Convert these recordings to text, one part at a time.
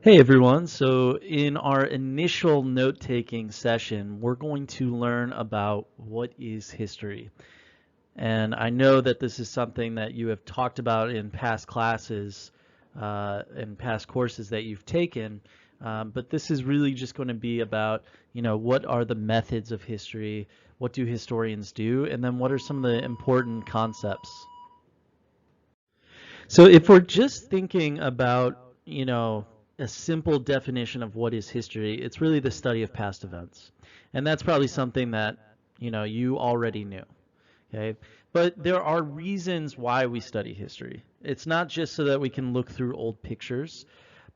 Hey everyone, so in our initial note-taking session, we're going to learn about what is history. And I know that this is something that you have talked about in past classes and past courses that you've taken, but this is really just going to be about, what are the methods of history, what do historians do, and then what are some of the important concepts. So if we're just thinking about, a simple definition of what is history, it's really the study of past events. And that's probably something that, you already knew. Okay? But there are reasons why we study history. It's not just so that we can look through old pictures,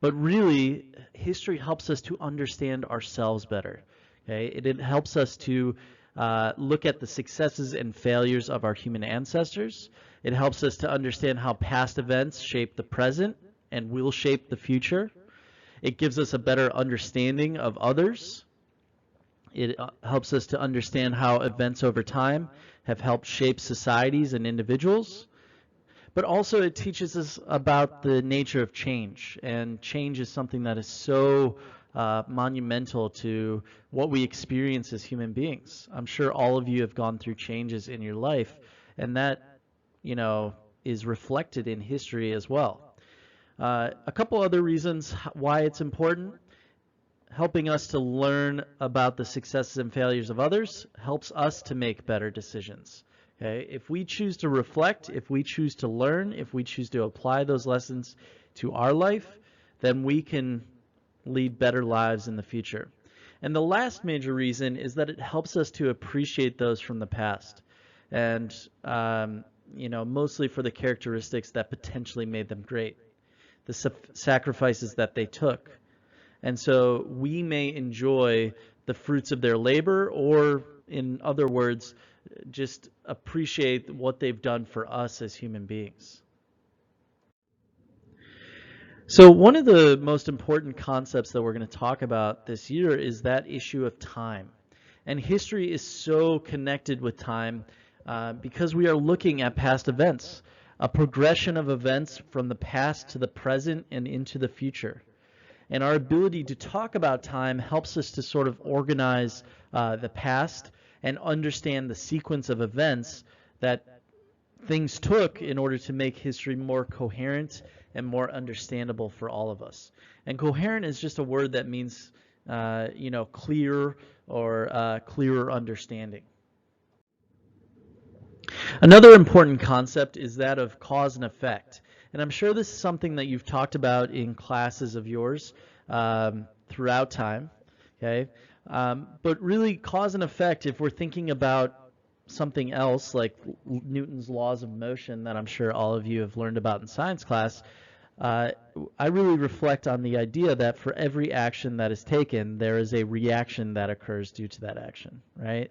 but really history helps us to understand ourselves better. Okay? It helps us to look at the successes and failures of our human ancestors. It helps us to understand how past events shape the present and will shape the future. It gives us a better understanding of others. It helps us to understand how events over time have helped shape societies and individuals. But also it teaches us about the nature of change. And change is something that is so monumental to what we experience as human beings. I'm sure all of you have gone through changes in your life, and that, is reflected in history as well. A couple other reasons why it's important. Helping us to learn about the successes and failures of others helps us to make better decisions. Okay? If we choose to reflect, if we choose to learn, if we choose to apply those lessons to our life, then we can lead better lives in the future. And the last major reason is that it helps us to appreciate those from the past. And, mostly for the characteristics that potentially made them great, the sacrifices that they took. And so we may enjoy the fruits of their labor, or in other words, just appreciate what they've done for us as human beings. So one of the most important concepts that we're going to talk about this year is that issue of time. And history is so connected with time because we are looking at past events, a progression of events from the past to the present and into the future. And our ability to talk about time helps us to sort of organize the past and understand the sequence of events that things took in order to make history more coherent and more understandable for all of us. And coherent is just a word that means, clear or clearer understanding. Another important concept is that of cause and effect. And I'm sure this is something that you've talked about in classes of yours throughout time. Okay? But really, cause and effect, if we're thinking about something else like Newton's laws of motion that I'm sure all of you have learned about in science class, I really reflect on the idea that for every action that is taken, there is a reaction that occurs due to that action, right?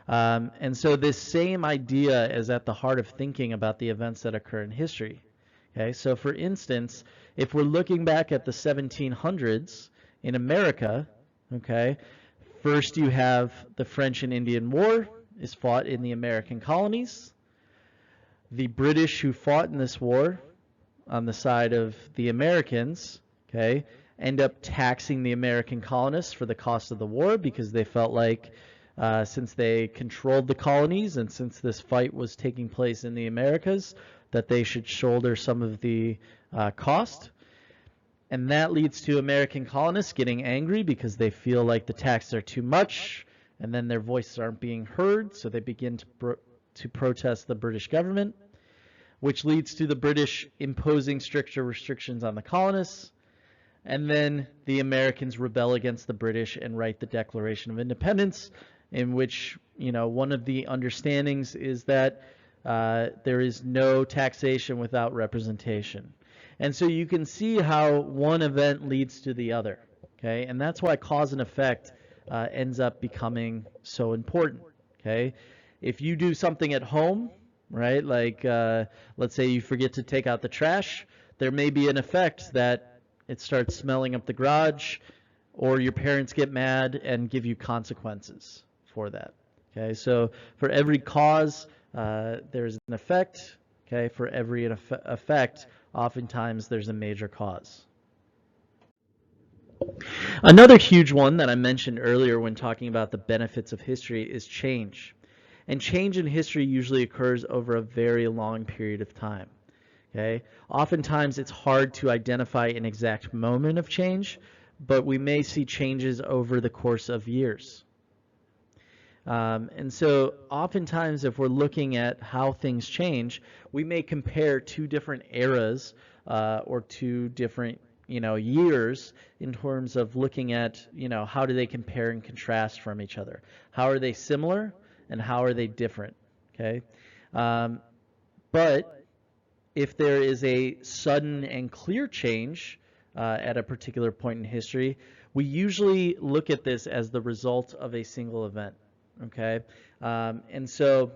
And so this same idea is at the heart of thinking about the events that occur in history. Okay, so for instance, if we're looking back at the 1700s in America, okay, first you have the French and Indian War is fought in the American colonies. The British who fought in this war on the side of the Americans, okay, end up taxing the American colonists for the cost of the war because they felt like since they controlled the colonies and since this fight was taking place in the Americas, that they should shoulder some of the cost. And that leads to American colonists getting angry because they feel like the taxes are too much and then their voices aren't being heard, so they begin to protest the British government, which leads to the British imposing stricter restrictions on the colonists. And then the Americans rebel against the British and write the Declaration of Independence, in which, one of the understandings is that there is no taxation without representation. And so you can see how one event leads to the other, okay? And that's why cause and effect ends up becoming so important, okay? If you do something at home, right, like let's say you forget to take out the trash, there may be an effect that it starts smelling up the garage, or your parents get mad and give you consequences for that. Okay, so for every cause, there's an effect. Okay, for every effect, oftentimes there's a major cause. Another huge one that I mentioned earlier when talking about the benefits of history is change. And change in history usually occurs over a very long period of time. Okay? Oftentimes it's hard to identify an exact moment of change, but we may see changes over the course of years. And so oftentimes if we're looking at how things change, we may compare two different eras or two different years in terms of looking at how do they compare and contrast from each other. How are they similar and how are they different? Okay, but if there is a sudden and clear change at a particular point in history, we usually look at this as the result of a single event. Okay, and so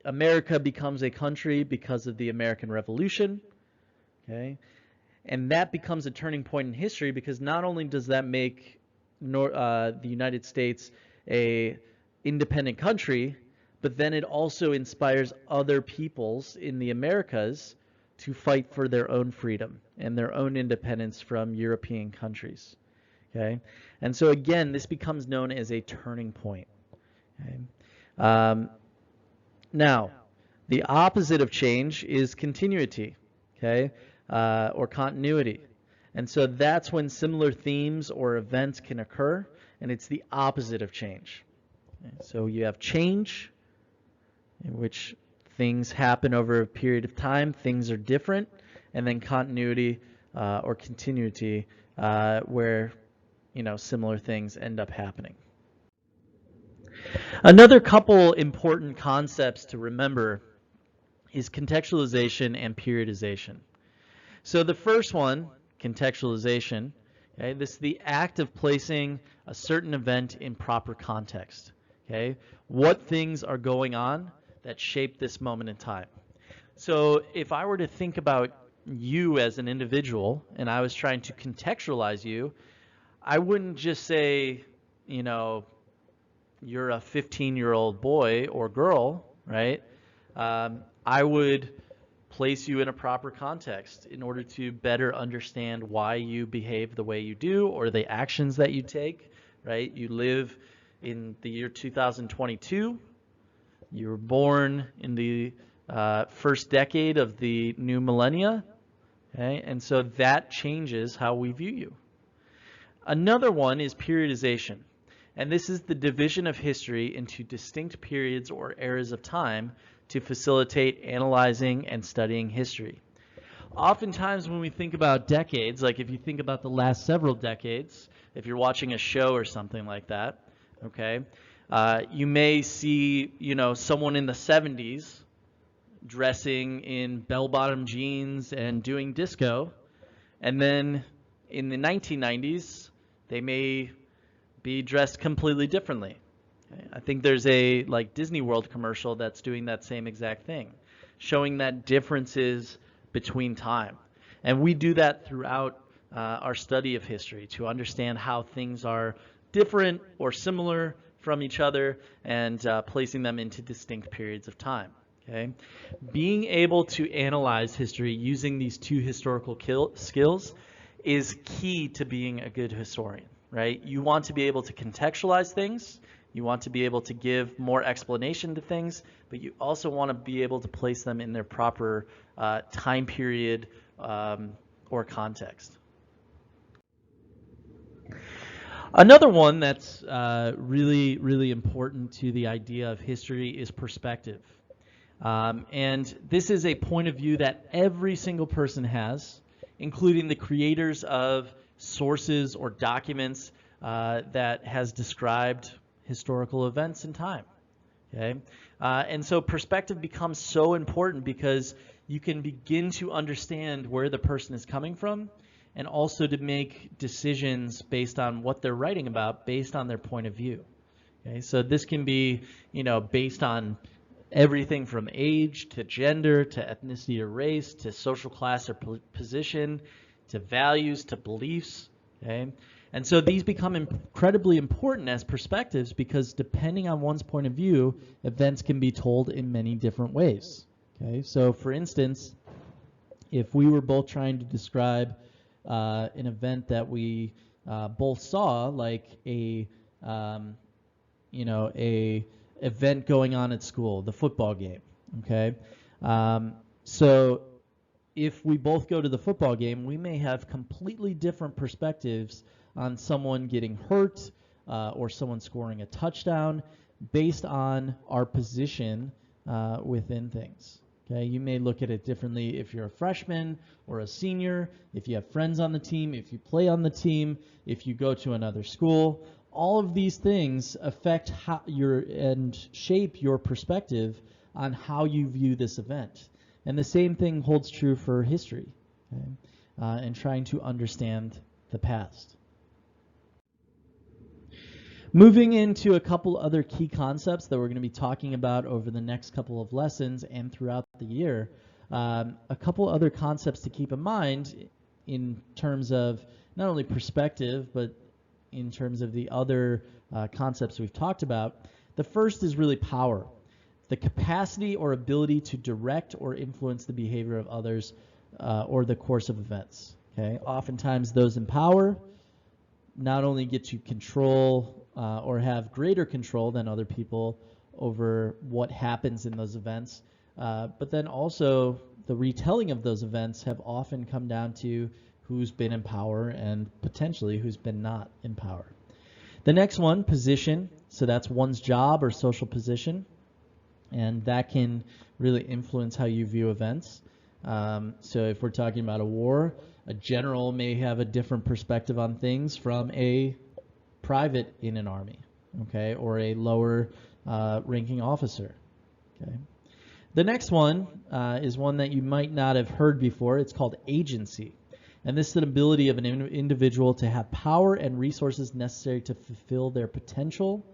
America becomes a country because of the American Revolution. Okay, and that becomes a turning point in history because not only does that make the United States a independent country, but then it also inspires other peoples in the Americas to fight for their own freedom and their own independence from European countries. Okay, and so again, this becomes known as a turning point. Okay. Now, the opposite of change is continuity, okay, or continuity. And so that's when similar themes or events can occur, and it's the opposite of change. Okay. So you have change, in which things happen over a period of time, things are different, and then continuity or continuity, where similar things end up happening. Another couple important concepts to remember is contextualization and periodization. So the first one, contextualization, okay, this is the act of placing a certain event in proper context. Okay, what things are going on that shape this moment in time. So if I were to think about you as an individual and I was trying to contextualize you, I wouldn't just say, you're a 15-year-old boy or girl, right? I would place you in a proper context in order to better understand why you behave the way you do or the actions that you take, right? You live in the year 2022. You were born in the first decade of the new millennia, okay? And so that changes how we view you. Another one is periodization. And this is the division of history into distinct periods or eras of time to facilitate analyzing and studying history. Oftentimes when we think about decades, like if you think about the last several decades, if you're watching a show or something like that, okay, you may see, someone in the 70s dressing in bell-bottom jeans and doing disco, and then in the 1990s, they may be dressed completely differently. Okay? I think there's a Disney World commercial that's doing that same exact thing, showing that differences between time. And we do that throughout our study of history to understand how things are different or similar from each other and placing them into distinct periods of time. Okay? Being able to analyze history using these two historical skills is key to being a good historian. Right? You want to be able to contextualize things, you want to be able to give more explanation to things, but you also want to be able to place them in their proper time period or context. Another one that's really, really important to the idea of history is perspective. And this is a point of view that every single person has, including the creators of sources or documents that has described historical events in time. Okay, and so perspective becomes so important because you can begin to understand where the person is coming from and also to make decisions based on what they're writing about based on their point of view. Okay, so this can be, based on everything from age to gender to ethnicity or race to social class or position to values, to beliefs, okay? And so these become incredibly important as perspectives because depending on one's point of view, events can be told in many different ways, okay? So for instance, if we were both trying to describe an event that we both saw, like a a event going on at school, the football game. Okay, so if we both go to the football game, we may have completely different perspectives on someone getting hurt or someone scoring a touchdown based on our position within things. Okay, you may look at it differently if you're a freshman or a senior, if you have friends on the team, if you play on the team, if you go to another school. All of these things affect how and shape your perspective on how you view this event. And the same thing holds true for history, okay? And trying to understand the past. Moving into a couple other key concepts that we're going to be talking about over the next couple of lessons and throughout the year, a couple other concepts to keep in mind in terms of not only perspective, but in terms of the other concepts we've talked about. The first is really power, the capacity or ability to direct or influence the behavior of others or the course of events. Okay, oftentimes those in power not only get to control or have greater control than other people over what happens in those events, but then also the retelling of those events have often come down to who's been in power and potentially who's been not in power. The next one, position. So that's one's job or social position, and that can really influence how you view events. So if we're talking about a war, a general may have a different perspective on things from a private in an army, okay, or a lower ranking officer. Okay. The next one is one that you might not have heard before. It's called agency. And this is an ability of an individual to have power and resources necessary to fulfill their potential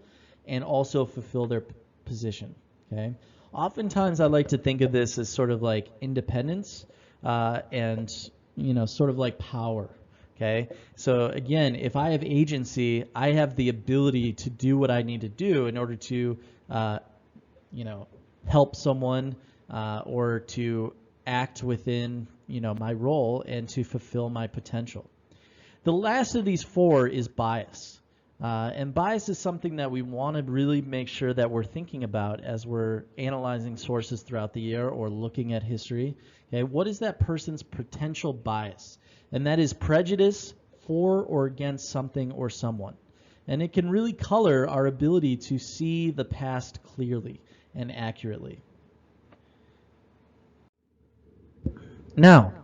and also fulfill their position. Okay. Oftentimes I like to think of this as sort of like independence and sort of like power. Okay. So again, if I have agency, I have the ability to do what I need to do in order to help someone or to act within my role and to fulfill my potential. The last of these four is bias. And bias is something that we want to really make sure that we're thinking about as we're analyzing sources throughout the year or looking at history. Okay, what is that person's potential bias? And that is prejudice for or against something or someone. And it can really color our ability to see the past clearly and accurately. Now,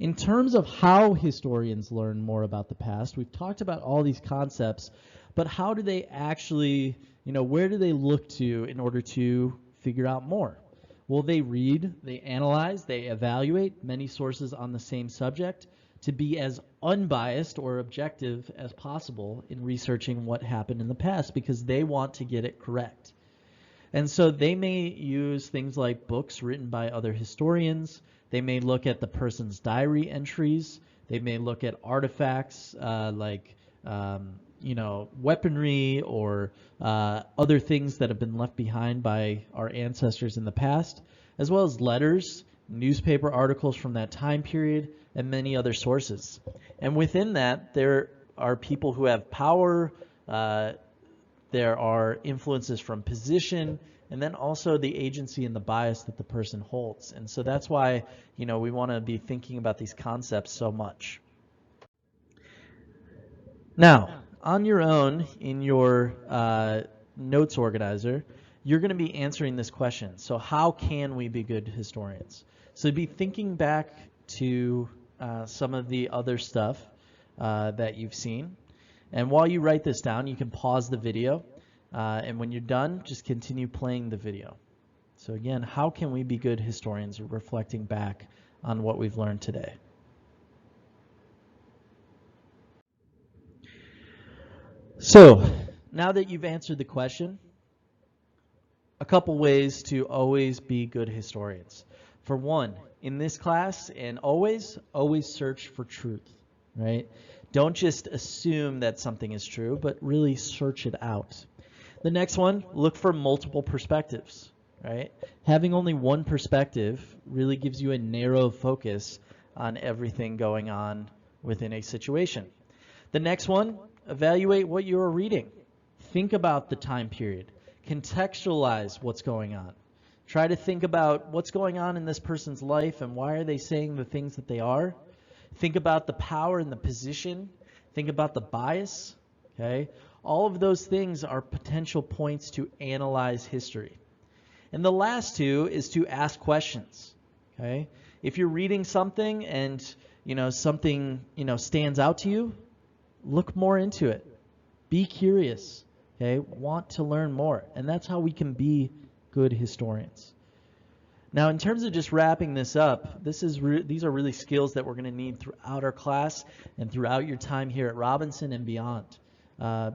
in terms of how historians learn more about the past, we've talked about all these concepts, but how do they actually, where do they look to in order to figure out more? Well, they read, they analyze, they evaluate many sources on the same subject to be as unbiased or objective as possible in researching what happened in the past because they want to get it correct. And so they may use things like books written by other historians. They may look at the person's diary entries. They may look at artifacts like weaponry or other things that have been left behind by our ancestors in the past, as well as letters, newspaper articles from that time period, and many other sources. And within that, there are people who have power. There are influences from position, and then also the agency and the bias that the person holds. And so that's why, we want to be thinking about these concepts so much. Now, on your own, in your notes organizer, you're going to be answering this question. So how can we be good historians? So be thinking back to some of the other stuff that you've seen. And while you write this down, you can pause the video. And when you're done, just continue playing the video. So again, how can we be good historians reflecting back on what we've learned today? So now that you've answered the question, a couple ways to always be good historians. For one, in this class and always search for truth, right? Don't just assume that something is true, but really search it out. The next one, look for multiple perspectives, right? Having only one perspective really gives you a narrow focus on everything going on within a situation. The next one, evaluate what you are reading. Think about the time period. Contextualize what's going on. Try to think about what's going on in this person's life and why are they saying the things that they are. Think about the power and the position. Think about the bias. Okay? All of those things are potential points to analyze history. And the last two is to ask questions. Okay? If you're reading something and something stands out to you, look more into it. Be curious. Okay? Want to learn more. And that's how we can be good historians. Now, in terms of just wrapping this up, these are really skills that we're going to need throughout our class and throughout your time here at Robinson and beyond,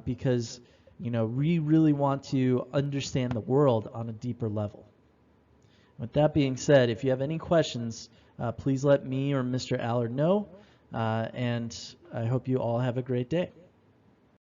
because we really want to understand the world on a deeper level. With that being said, if you have any questions, please let me or Mr. Allard know, and I hope you all have a great day.